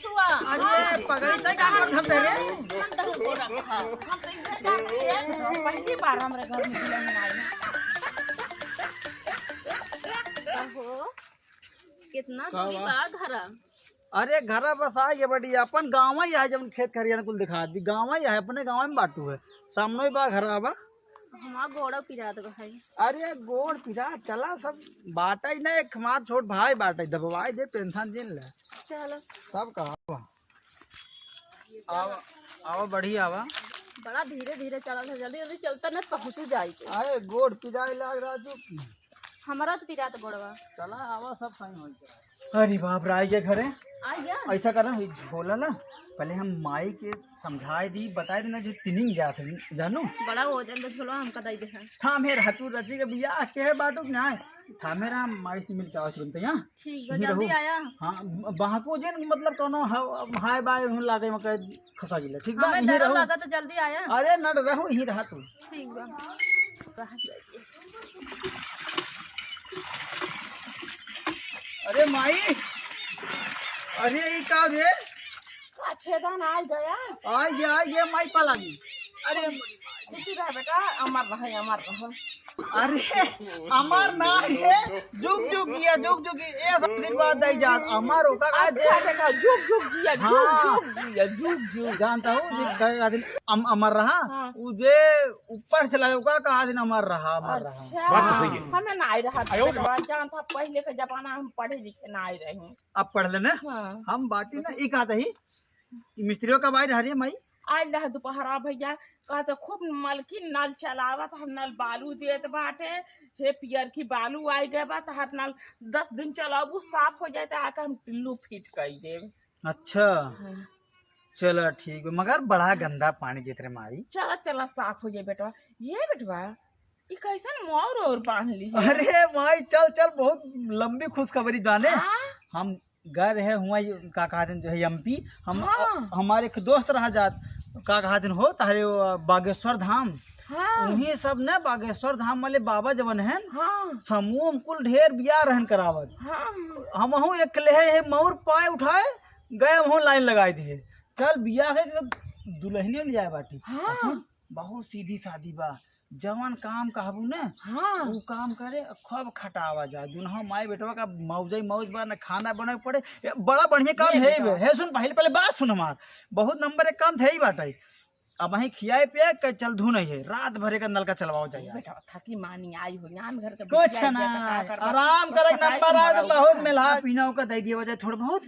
छुआ। अरे पगड़ी तय का कर धरते रे। हम तो को रखा हम तो इधर जाते हैं पहली बार हमारे घर में दुल्हन आई ना। कहो कितना दूरी बा घर। अरे घर बस आ गए बड़ी अपन गाँव ही है जब खेत खरियान कुल दिखा दी गाँव ही है अपने गाँव में बाटू है सामने बा घर आवा हमारा गोड़ा पिरा दो भाई। अरे गोड़ पिरा चला सब बाटा ही ना एक हमार छोट भाई बाटा दबवाई दे पेंशन जिन ले चलो सब कहा आवा आवा बढ़ी आवा बड़ा धीरे धीरे चला था जल्दी जल्दी चलता ना पहुँच जाए। अरे गोड़ पिराई लाग राजू की हमारा तो पिरा तो गोड़वा चला आवा सब सही हो। अरे बाप राय के घरे आ गया ऐसा करना झोला ना पहले हम माई के समझाए दी बताए देना जो तिनिंग जाते जानू बड़ा वजन तो झोला हमका दई दे है। था मेरे हतू रची के बिया के है बाटू ना था मेरा माई से मिल के आओ तुरंत यहाँ ठीक है जल्दी आया। हाँ बाको जन मतलब कोनो हाय बाय हुन लागे मके खसा गिला ठीक बा हमें यही डर रहो लगा तो जल्दी आया। अरे न रहो ही रहा तू ठीक बा कहां जाइए। अरे माई अरे ये का रे छेदन आ आ गया माई पाला गी अरे खुशी रह बेटा अमर रहे। अरे अमर ना रे जुग जुग जिया जुग जुग ए सब दिन बाद दई जात अमर होका का अच्छा बेटा जुग जिया जुग जुग जानता हूँ का दिन अमर रहा उ जे ऊपर चला होका का दिन अमर रहा बात तो सही है। हमें ना आई रहा जानता पहले के जमाना हम पढ़े लिखे ना आई रहे अब पढ़ लेना हम बाटी ना ई कहते ही मिस्त्रियों का बाई रही माई आज रहा दोपहरा भैया कहते खूब मलकी नल चलावत हम नल बालू देत बाटे हे पियर की बालू आई गए बा हर नल 10 दिन चलाबू साफ हो जाए आके हम टिल्लू फिट कर दे। अच्छा चलो ठीक है मगर बड़ा गंदा पानी देत रे माई चला साफ हो जाए बेटवा। ये बेटवा ये कैसन मोर और बांध ली। अरे माई चल बहुत लंबी खुशखबरी जाने हम गए रहे हुआ का कहा दिन जो है एमपी हम हमारे एक दोस्त रहा जात का कहा दिन हो तारे बागेश्वर धाम उन्हीं सब ने बागेश्वर धाम वाले बाबा जवन है समूह कुल ढेर बिया रहन करावत हम एक ले मऊर पाए उठाए गए वहाँ लाइन लगाए थे चल बिया के दुल्हने ले जाए बाटी बहुत सीधी सादी बा जवन काम कहबू ने वो काम करे खूब खटावा जाए दुनहा माई बेटवा का मौज बा न खाना बना पड़े बड़ा बढ़िया काम है सुन पहले बात सुन हमार बहुत नंबर एक काम थे ही बाटे अब वहीं खियाए पिया के चल धू नहीं है रात भरे का नल का चलवाओ जाए बेटा थकी मानी आई हो नाम घर के कुछ ना आराम करे नंबर आ तो बहुत मिला पीना का दे दिया वजह थोड़ा बहुत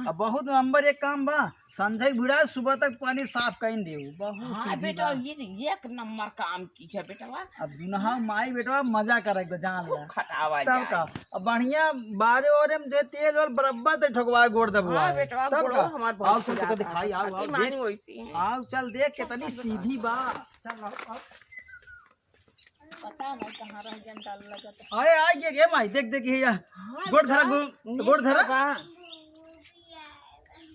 अब बहुत नंबर एक काम बा संजय भिड़ा सुबह तक पानी साफ कर दे बहुत बेटा ये एक नंबर काम की है बेटा। अब दुनहा माई बेटवा मजा करे जान ला खटावा तब का अब बढ़िया बारे और में तेल और बराबर से ठोकवा गोड़ दबवा बेटा तब गोड़ हमार आओ तो दिखाई आओ चल देख कितनी सीधी बा चल आओ पता नहीं कहां रह जनता लगत। अरे आ गए माई देख ये गोड़ धरा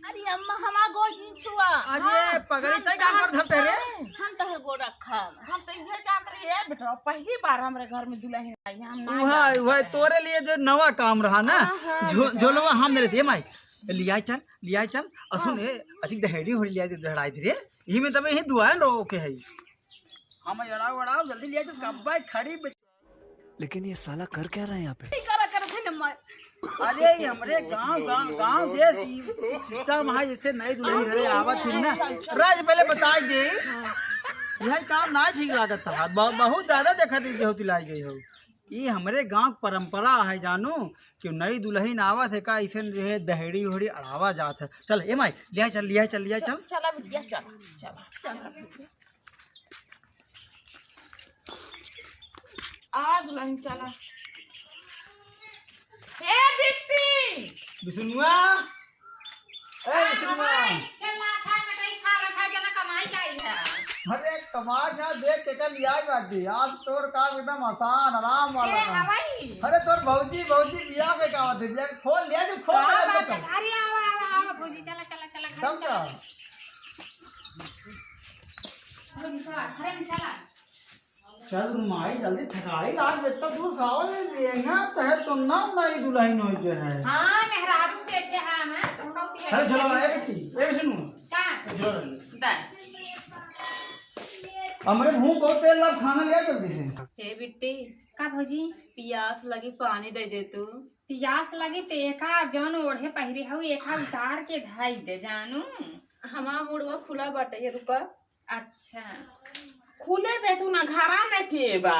अरे अम्मा हमारा गोड़ जिन छुआ। अरे पगड़ी तय का गोड़ धरते रे हम तो गोड़ रखा हम तो इधर काम रही है बेटा पहली बार हमारे घर में दुल्हन आई हम वह तोरे लिए जो नवा काम रहा ना झोलवा हम दे रहे माई लिया चल असुन ए असी दहेड़ी हो लिया दहड़ाई रे यही में तबे ही दुआ रो के है हम जड़ाओ जल्दी लिया चल कब्बा खड़ी लेकिन ये साला कर क्या रहा है यहाँ पे अरे हमरे गांव देश की सिस्टम है जैसे नई दुल्हन घरे आवत थी ना राज पहले बताई दे यह काम ना ठीक लागत था बहुत ज्यादा देखा दी होती लाई गई हो ये हमरे गांव परंपरा है जानू कि नई दुल्हन आवत है का ऐसे जो है दहेड़ी उहेड़ी अड़ावा जात है चल ए माई लिया चल चला बिटिया चला आ दुल्हन चला ए बिट्टी बिसनुआ चला खा रखा जना कमाई आई है। अरे कमाल ना देख के कर लिया बाटी आज तोर काम एकदम आसान आराम वाला काम। अरे तोर भौजी बियाह पे का होती बियाह खोल लिया जो खोल के चल अरे आओ भौजी चला सब का चला चल माई जल्दी थकाई लाग बेटा दूर सावल लेंगा तो है तो ना नई दुल्हन हो जो है हां मेहरारू देते हैं मैं तुम लोग अरे झोला आया बेटी ए सुनो का झोला दा हमरे भूख बहुत तेल ला खाना लिया जल्दी से हे बिट्टी का भौजी पियास लगी पानी दे दे तू। पियास लगी तो एका जौन ओढ़े पहिरे हऊ एका उतार के धाई दे जानू। हमारा मुड़वा खुला बाटे ये रुका। अच्छा खुले दे तू ना घरा में के बा।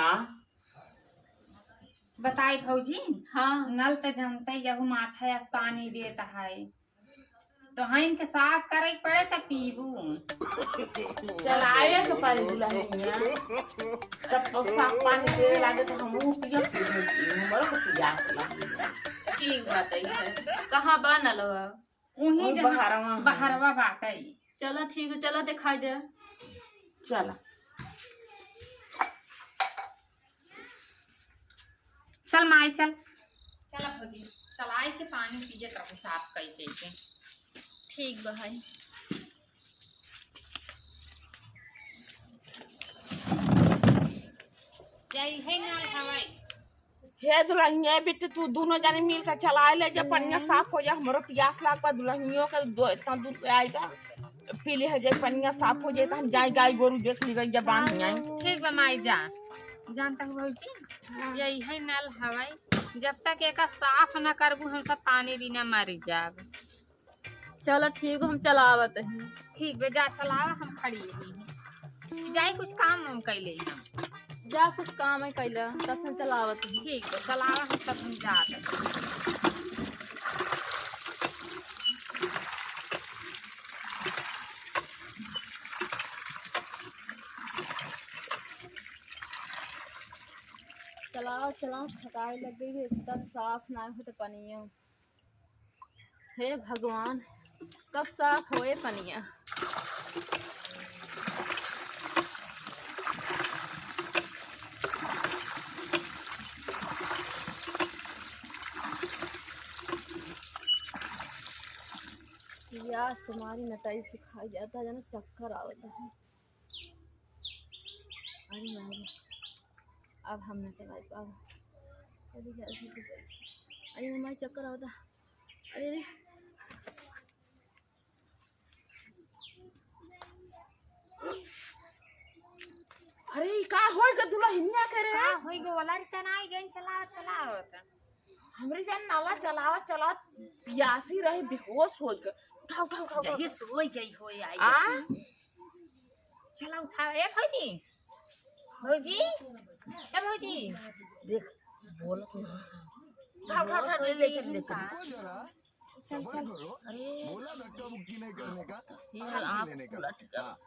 बताई भौजी हाँ नल तो जानते यहू माथे से पानी देता है तो हम के साफ करे के पड़े तो पीबू। चलाए के पानी दुल्हनिया तब तो साफ पानी दे लागे तो हम पिया हमरो को पियास लगी। ठीक बात है। कहाँ बा नलवा? उही बहरवा है। बहरवा बाटे। चलो ठीक है, चलो दिखा जा। चला चल माई चल चल भौजी चलाई के पानी पिए रहू साफ कई के। ठीक बा भाई। जाई है ना हवाई हे दुल्हनिया बेटे तू दोनों जाने मिल कर चला ले जब पनिया साफ हो जा हमरो प्यास लाग पा दुल्हनियों का इतना दूर आएगा पी ले है जब पनिया साफ हो जाए तो हम जाए गाय गोरू देख ली गई जबान नहीं आई। ठीक बा माई जा जानता हूँ भौजी यही है नल हवाई जब तक एक साफ न करबू हम सब पानी बिना मर जाब। चलो ठीक, हम चलावत हैं। ठीक बे जा चलावा हम खड़ी ही जाई कुछ काम हम कैले हम जा कुछ काम है कैला तब से चलावत हैं। ठीक बे चलावा हम तब हम जात। चलाओ चलाओ थकाई लग गई है, इतना साफ ना हो तो पनिया। हे भगवान कब साफ होए पनिया। प्यास तुम्हारी नटाई सुखाई जाता है ना, चक्कर आवता है। अरे मारे अब हम न चला पाओ। अरे हमारे चक्कर आवता। अरे अरे का होई का दुल्हनिया करे का होई गो वाला तनाई गई चला चलावत हमरे जान नाला चलावा चला प्यासी रहे बेहोश हो गए। उठा उठा उठा उठा। जही सोई गई होई आई आ चला उठा ए भौजी भौजी ए भौजी देख बोल उठा उठा उठा ले ले चल ले चल चल चल। अरे बोला धक्का मुक्की नहीं करने का, ये आराम आप से लेने का। उलट हाँ।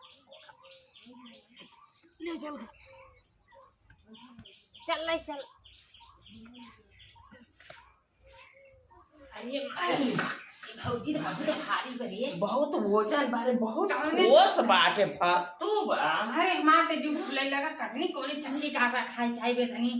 ले चल चल ले चल। अरे भौजी बहुत भारी बड़ी है। बहुत वजन बारे बहुत होश बाटे फातू बा। अरे माते जी भूले लगा कसनी कोनी चक्की काटा खाई खाई बेधनी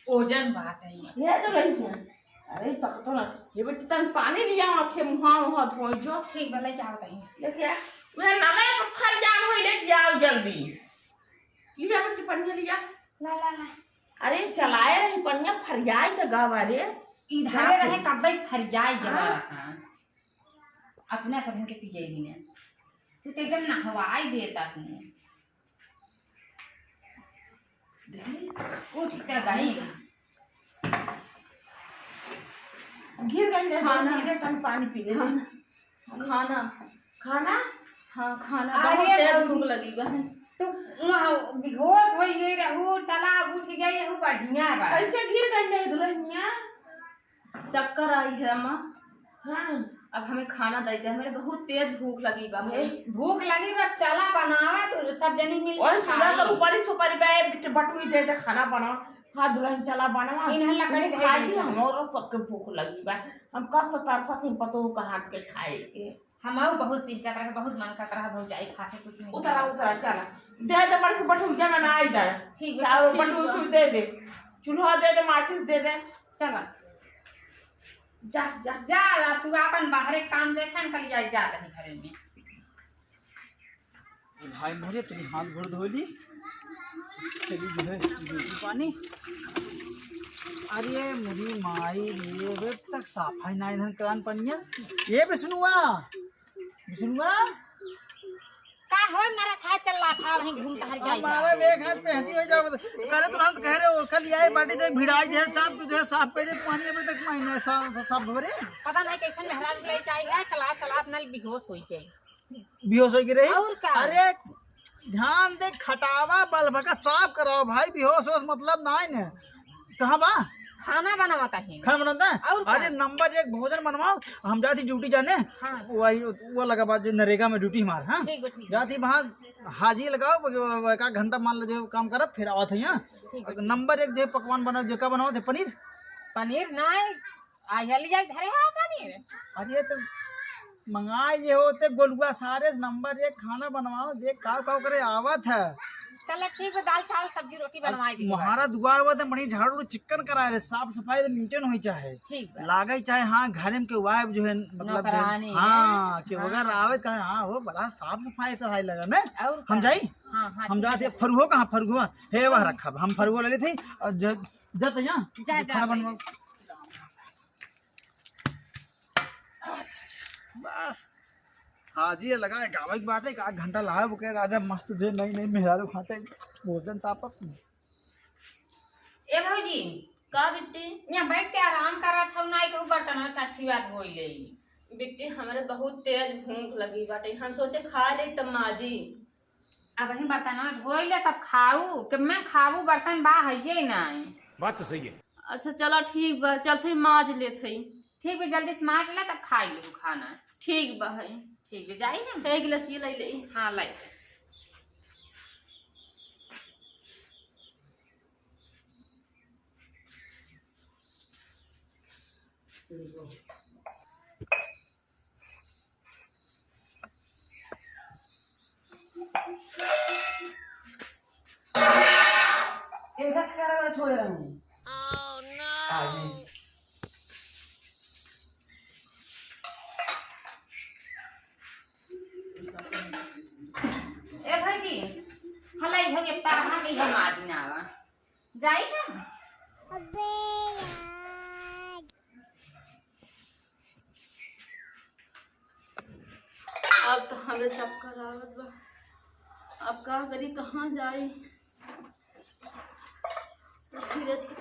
ओजन बात है ले तो रही से अरे तक तो ना ये बेटी तन पानी लिया आंखें मुहां मुहां धोई जो ठीक भले क्या बताई लेके आ वे नाले पर फर जान होई लेके आओ जल्दी लिया बेटी पनिया लिया ला ला ला अरे चलाए रही पनिया फरियाई तो गावा रे इधर रहे कब्बे फर जाए जरा अपने सब के पिए ही ने तू तो एकदम नहवाई देता तू उठ के गई गिर गई ने खाना। गिर तन पानी पी ले खाना खाना हाँ खाना अरे बहुत देर भौजी। भूख लगी बा। तू बेहोश हो गई रहू चला उठ गई रहू बढ़िया बा कैसे गिर गई ने दुल्हनिया। चक्कर आई है अम्मा। हां अब हमें खाना दे दे, हमें बहुत तेज भूख लगी बा। भूख लगी बा चला बनावा तो सब जनी मिल और के चूल्हा का खाई। ऊपर सुपारी बे बिट बटुई दे दे खाना बनाओ। हाँ दुल्हन चला बनावा इन्हें लकड़ी तू भेज खाई दीजिए। हमरो सबके भूख लगी बा। हम कब से तरसत ही पतो का हाथ के खाए के हमाऊ बहुत सीख कर बहुत मन कर रहा भौजाई खा के कुछ नहीं उतरा उतरा चला दे दे बड़ के बटुई जगह ना आई दे ठीक है, चारों ठीक बटुई बा। उठू दे दे चूल्हा दे दे माचिस दे दे चला जा जा जा तू अपन बाहर काम देखा न कल जा रही घरे में भाई मोरे तुम हाथ भर धोली चली जो है रोटी पानी। अरे मुझी माई ये वे तक साफाई ना इधर करान पनिया। ये बिष्णुआ बिष्णुआ का हो मेरा था चल रहा था वहीं घूम टहल जाई हमारे वे हाथ पे हटी हो जाओ करे तुरंत कह रहे हो कल आए बाटी दे भिड़ाई दे साफ तुझे साफ कर दे पानी अभी तक महीना साफ भरे पता नहीं कैसे मेहरा ले जाई है चला चला नल बेहोश होई जाई बेहोश हो गिरे। और का? अरे ध्यान दे खटावा बल्ब का साफ कराओ भाई बेहोश होश मतलब ना है कहाँ बा खाना बनावता है खाना बनाता है। और क्या? अरे नंबर 1 भोजन बनवाओ हम जाती ड्यूटी जाने। हाँ। वही वो लगा बात जो नरेगा में ड्यूटी हमार हाँ ठीक है ठीक है जाती वहाँ हाजी लगाओ एक घंटा मान लो जो काम करब फिर आवत है यहाँ। ठीक है। नंबर 1 जो पकवान बनाओ जो का बनाओ थे पनीर। पनीर नहीं आ ले जाई धरे है पनीर अरे तो मंगाए ये होते गोलुआ सारे नंबर 1 खाना बनवाओ देख काव काव करे आवत है। चल ठीक है दाल चावल सब्जी रोटी बनवाई दी मुहारा दुआर हुआ तो बड़ी झाड़ू चिकन कराए रहे साफ सफाई मेंटेन होई चाहे ठीक है लागे चाहे हाँ घर में के वाइफ जो है मतलब नौकरानी है। हाँ कि अगर आवे कहे हाँ वो बड़ा साफ सफाई तरह लगा ना और हम जाई हाँ हाँ हम जाते फरुहो कहाँ फरुहो हे वह रखा हम फरुहो ले ली थी और जत यहाँ जा खाना बनवा बस हाजी लगा गाँव की बात है 1 घंटा लाया वो कह राजा मस्त जो नई नई मेहरारू खाते भोजन साफ ए भौजी का बिट्टी यहाँ बैठ के आराम कर रहा था ना एक बर्तन छठी बात हो ले बिट्टी हमारे बहुत तेज भूख लगी बाटे हम सोचे खा ले तब माजी। अब वही बर्तन हो ले तब खाऊ कि मैं खाऊ बर्तन बा है नहीं बात तो सही है। अच्छा चलो ठीक बा चलते माज लेते ठीक है जल्दी से मार ले तब खाई ले खाना ठीक बा है ठीक है जाइए ना एक गिलास ये ले ले। हाँ लाई छोड़ रहा हूँ ए भौजी हलाई भौजी ताहा भी हम आज ना आवा जाई ना अब तो हमरे सब करावत बा अब का करी कहाँ जाए धीरज के